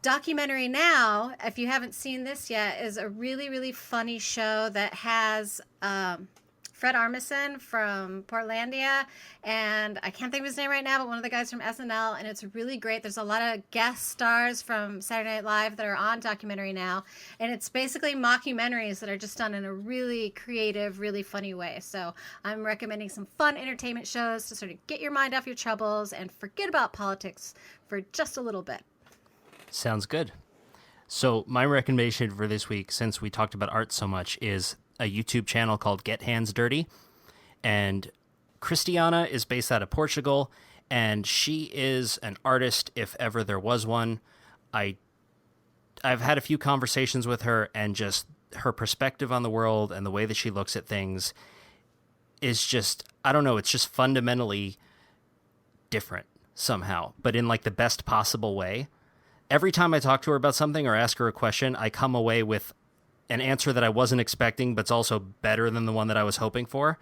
Documentary Now, if you haven't seen this yet, is a really, really funny show that has Fred Armisen from Portlandia, and I can't think of his name right now, but one of the guys from SNL, and it's really great. There's a lot of guest stars from Saturday Night Live that are on Documentary Now, and it's basically mockumentaries that are just done in a really creative, really funny way. So I'm recommending some fun entertainment shows to sort of get your mind off your troubles and forget about politics for just a little bit. Sounds good. So my recommendation for this week, since we talked about art so much, is a YouTube channel called Get Hands Dirty. And Christiana is based out of Portugal, and she is an artist if ever there was one. I've had a few conversations with her, and just her perspective on the world and the way that she looks at things is just, I don't know, it's just fundamentally different somehow, but in like the best possible way. Every time I talk to her about something or ask her a question, I come away with an answer that I wasn't expecting, but it's also better than the one that I was hoping for.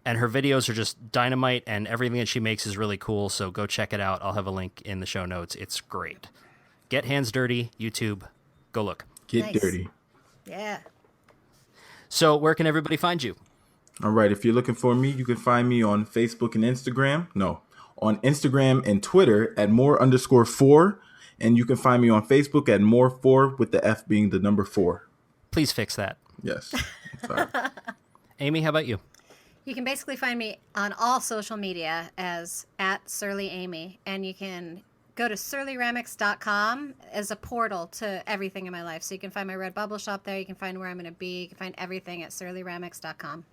And her videos are just dynamite, and everything that she makes is really cool. So go check it out. I'll have a link in the show notes. It's great. Get Hands Dirty, YouTube. Go look. Get dirty. Yeah. So where can everybody find you? All right. If you're looking for me, you can find me on Facebook and Instagram. No, on Instagram and Twitter at more_4. And you can find me on Facebook at more4 with the F being the number 4. Please fix that. Yes. Sorry. Amy, how about you? You can basically find me on all social media as @surly-amy, and you can go to surly-ramics.com as a portal to everything in my life. So you can find my Redbubble shop there. You can find where I'm going to be. You can find everything at surly-ramics.com.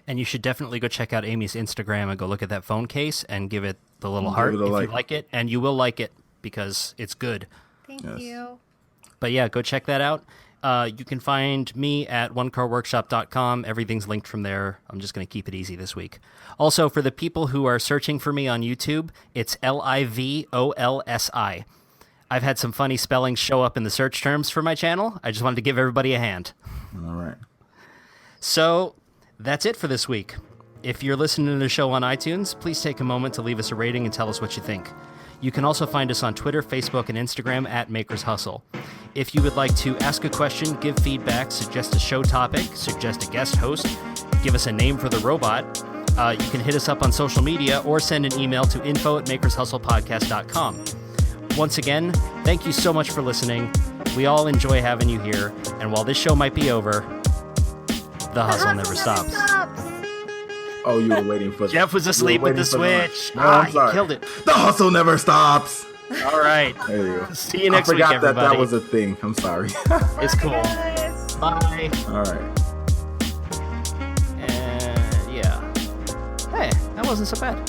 And you should definitely go check out Amy's Instagram and go look at that phone case and give it the little heart if you like it. And you will like it because it's good. Thank you. But yeah, go check that out. You can find me at onecarworkshop.com. Everything's linked from there. I'm just going to keep it easy this week. Also, for the people who are searching for me on YouTube, it's LIVOLSI. I've had some funny spellings show up in the search terms for my channel. I just wanted to give everybody a hand. All right. So that's it for this week. If you're listening to the show on iTunes, please take a moment to leave us a rating and tell us what you think. You can also find us on Twitter, Facebook, and Instagram at Makers Hustle. If you would like to ask a question, give feedback, suggest a show topic, suggest a guest host, give us a name for the robot, you can hit us up on social media or send an email to info@makershustlepodcast.com. Once again, thank you so much for listening. We all enjoy having you here, and while this show might be over, the hustle never stops. Oh, you were waiting for Jeff was asleep with the switch. No, he killed it. The hustle never stops. All right. There you go. See you next week, I everybody. forgot that was a thing. I'm sorry. It's cool. Guys. Bye. All right. And yeah. Hey, that wasn't so bad.